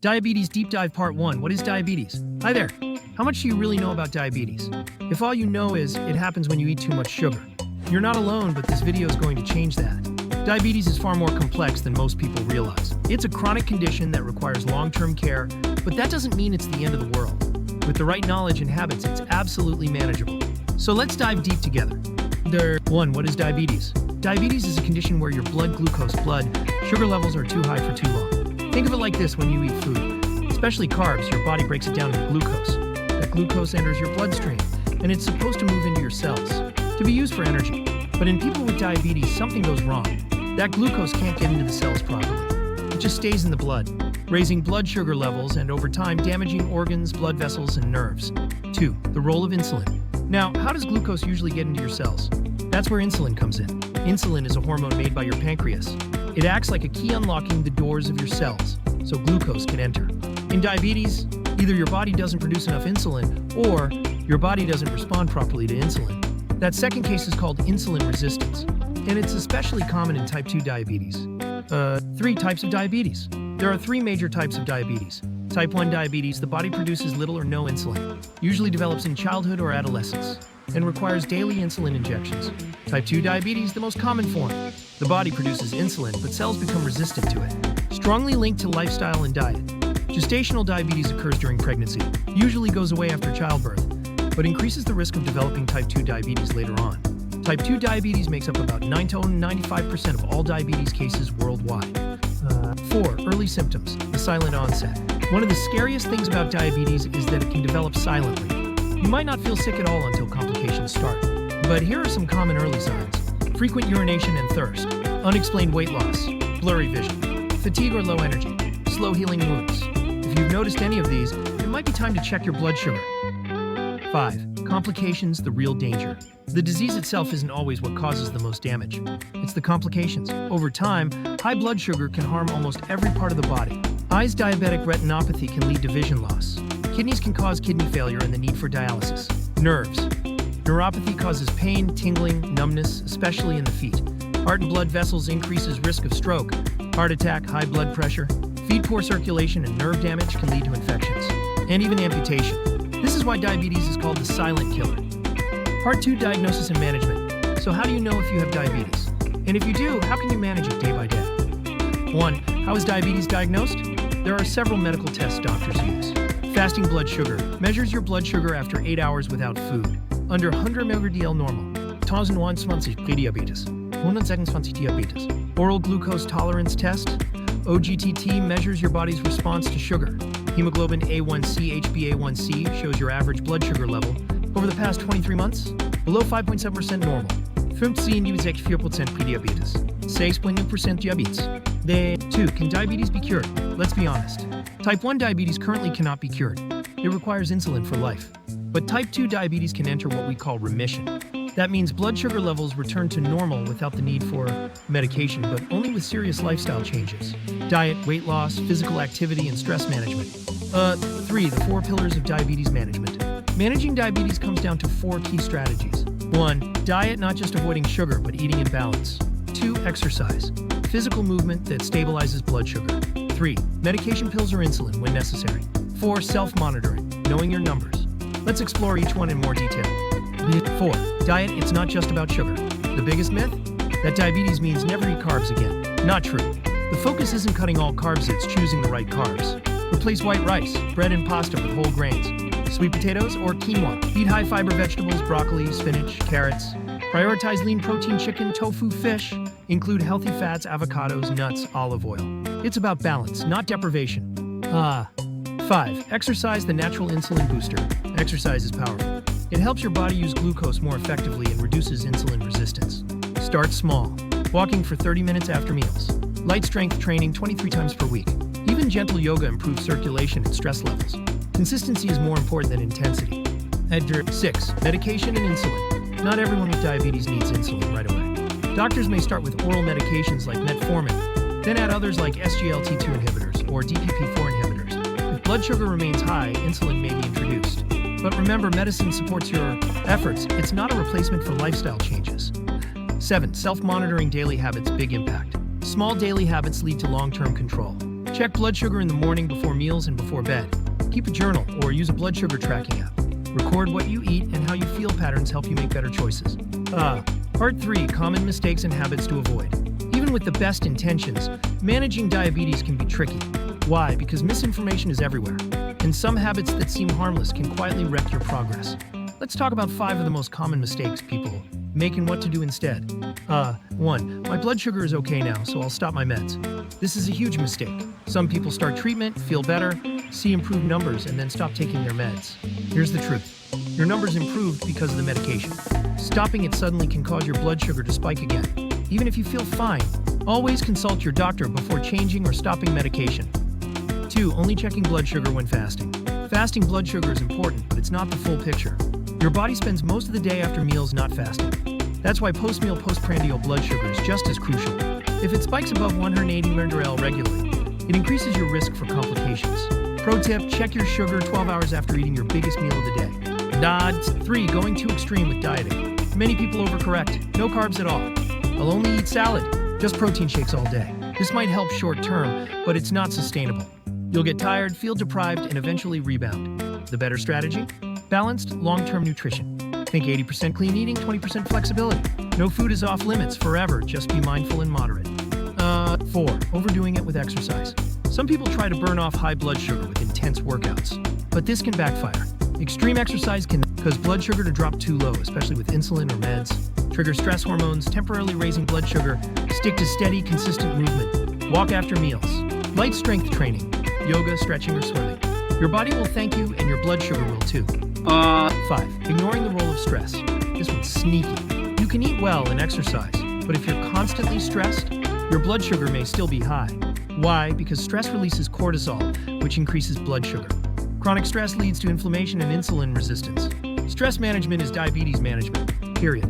Diabetes Deep Dive Part 1. What is diabetes? Hi there. How much do you really know about diabetes? If all you know is it happens when you eat too much sugar, you're not alone, but this video is going to change that. Diabetes is far more complex than most people realize. It's a chronic condition that requires long-term care, but that doesn't mean it's the end of the world. With the right knowledge and habits, it's absolutely manageable. So let's dive deep together. 1. What is diabetes? Diabetes is a condition where your blood sugar levels are too high for too long. Think of it like this: when you eat food, especially carbs, your body breaks it down into glucose. That glucose enters your bloodstream, and it's supposed to move into your cells to be used for energy. But in people with diabetes, something goes wrong. That glucose can't get into the cells properly. It just stays in the blood, raising blood sugar levels and over time damaging organs, blood vessels, and nerves. 2. The role of insulin. Now, how does glucose usually get into your cells? That's where insulin comes in. Insulin is a hormone made by your pancreas. It acts like a key unlocking the doors of your cells, so glucose can enter. In diabetes, either your body doesn't produce enough insulin, or your body doesn't respond properly to insulin. That second case is called insulin resistance, and it's especially common in type 2 diabetes. 3 types of diabetes. There are 3 major types of diabetes. Type 1 diabetes, the body produces little or no insulin, usually develops in childhood or adolescence, and requires daily insulin injections. Type 2 diabetes, the most common form. The body produces insulin, but cells become resistant to it. Strongly linked to lifestyle and diet. Gestational diabetes occurs during pregnancy, usually goes away after childbirth, but increases the risk of developing type 2 diabetes later on. Type 2 diabetes makes up about 95% of all diabetes cases worldwide. 4. Early symptoms, the silent onset. One of the scariest things about diabetes is that it can develop silently. You might not feel sick at all until complications start. But here are some common early signs: frequent urination and thirst, unexplained weight loss, blurry vision, fatigue or low energy, slow healing wounds. If you've noticed any of these, it might be time to check your blood sugar. 5. Complications, the real danger. The disease itself isn't always what causes the most damage. It's the complications. Over time, high blood sugar can harm almost every part of the body. Eyes, diabetic retinopathy can lead to vision loss. Kidneys can cause kidney failure and the need for dialysis. Nerves. Neuropathy causes pain, tingling, numbness, especially in the feet. Heart and blood vessels increases risk of stroke, heart attack, high blood pressure. Feet, poor circulation, and nerve damage can lead to infections, and even amputation. This is why diabetes is called the silent killer. Part 2, diagnosis and management. So how do you know if you have diabetes? And if you do, how can you manage it day by day? 1. How is diabetes diagnosed? There are several medical tests doctors use. Fasting blood sugar measures your blood sugar after 8 hours without food, under 100 mg normal. 1021 Prädiabetes, 126 Diabetes. Oral glucose tolerance test, OGTT, measures your body's response to sugar. Hemoglobin A1C, HbA1c shows your average blood sugar level over the past 23 months, below 5.7% normal. 15,4% Prädiabetes, 6.9% diabetes. 2. Can diabetes be cured? Let's be honest. Type 1 diabetes currently cannot be cured. It requires insulin for life. But type 2 diabetes can enter what we call remission. That means blood sugar levels return to normal without the need for medication, but only with serious lifestyle changes. Diet, weight loss, physical activity, and stress management. 3. The 4 pillars of diabetes management. Managing diabetes comes down to 4 key strategies. 1. Diet, not just avoiding sugar, but eating in balance. 2. Exercise. Physical movement that stabilizes blood sugar. 3. Medication, pills, or insulin when necessary. 4. Self-monitoring, knowing your numbers. Let's explore each one in more detail. 4. Diet, it's not just about sugar. The biggest myth? That diabetes means never eat carbs again. Not true. The focus isn't cutting all carbs, it's choosing the right carbs. Replace white rice, bread, and pasta with whole grains, sweet potatoes, or quinoa. Eat high-fiber vegetables, broccoli, spinach, carrots. Prioritize lean protein chicken, tofu, fish. Include healthy fats, avocados, nuts, olive oil. It's about balance, not deprivation. 5. Exercise, the natural insulin booster. Exercise is powerful. It helps your body use glucose more effectively and reduces insulin resistance. Start small. Walking for 30 minutes after meals. Light strength training 23 times per week. Even gentle yoga improves circulation and stress levels. Consistency is more important than intensity. 6. Medication and insulin. Not everyone with diabetes needs insulin right away. Doctors may start with oral medications like metformin, then add others like SGLT2 inhibitors or DPP4 inhibitors. If blood sugar remains high, insulin may be introduced. But remember, medicine supports your efforts. It's not a replacement for lifestyle changes. 7. Self-monitoring daily habits, big impact. Small daily habits lead to long-term control. Check blood sugar in the morning before meals and before bed. Keep a journal or use a blood sugar tracking app. Record what you eat and how you feel patterns help you make better choices. Part 3, common mistakes and habits to avoid. Even with the best intentions, managing diabetes can be tricky. Why? Because misinformation is everywhere, and some habits that seem harmless can quietly wreck your progress. Let's talk about 5 of the most common mistakes people make and what to do instead. 1. My blood sugar is okay now, so I'll stop my meds. This is a huge mistake. Some people start treatment, feel better, see improved numbers, and then stop taking their meds. Here's the truth. Your numbers improved because of the medication. Stopping it suddenly can cause your blood sugar to spike again. Even if you feel fine, always consult your doctor before changing or stopping medication. 2. Only checking blood sugar when fasting. Fasting blood sugar is important, but it's not the full picture. Your body spends most of the day after meals not fasting. That's why post-meal, postprandial blood sugar is just as crucial. If it spikes above 180 mg regularly, it increases your risk for complications. Pro tip, check your sugar 12 hours after eating your biggest meal of the day. 3. Going too extreme with dieting. Many people overcorrect. No carbs at all. I'll only eat salad. Just protein shakes all day. This might help short term, but it's not sustainable. You'll get tired, feel deprived, and eventually rebound. The better strategy? Balanced, long-term nutrition. Think 80% clean eating, 20% flexibility. No food is off limits forever, just be mindful and moderate. 4. Overdoing it with exercise. Some people try to burn off high blood sugar with intense workouts, but this can backfire. Extreme exercise can cause blood sugar to drop too low, especially with insulin or meds, trigger stress hormones, temporarily raising blood sugar. Stick to steady, consistent movement. Walk after meals. Light strength training, yoga, stretching, or swimming. Your body will thank you, and your blood sugar will too. 5. Ignoring the role of stress. This one's sneaky. You can eat well and exercise, but if you're constantly stressed, your blood sugar may still be high. Why? Because stress releases cortisol, which increases blood sugar. Chronic stress leads to inflammation and insulin resistance. Stress management is diabetes management, period.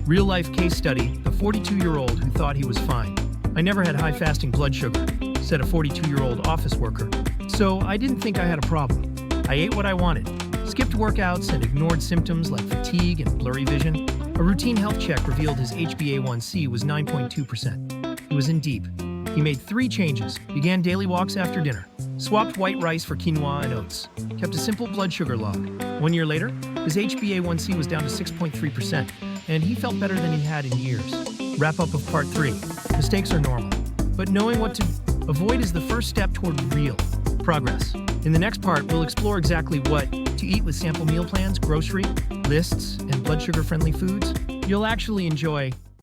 Real-life case study, a 42-year-old who thought he was fine. I never had high fasting blood sugar, said a 42-year-old office worker. So I didn't think I had a problem. I ate what I wanted, skipped workouts, and ignored symptoms like fatigue and blurry vision. A routine health check revealed his HbA1c was 9.2%. He was in deep. He made 3 changes, began daily walks after dinner, swapped white rice for quinoa and oats, kept a simple blood sugar log. 1 year later, his HbA1c was down to 6.3%, and he felt better than he had in years. Wrap up of part 3. Mistakes are normal, but knowing what to avoid is the first step toward real progress. In the next part, we'll explore exactly what to eat with sample meal plans, grocery lists, and blood sugar-friendly foods you'll actually enjoy.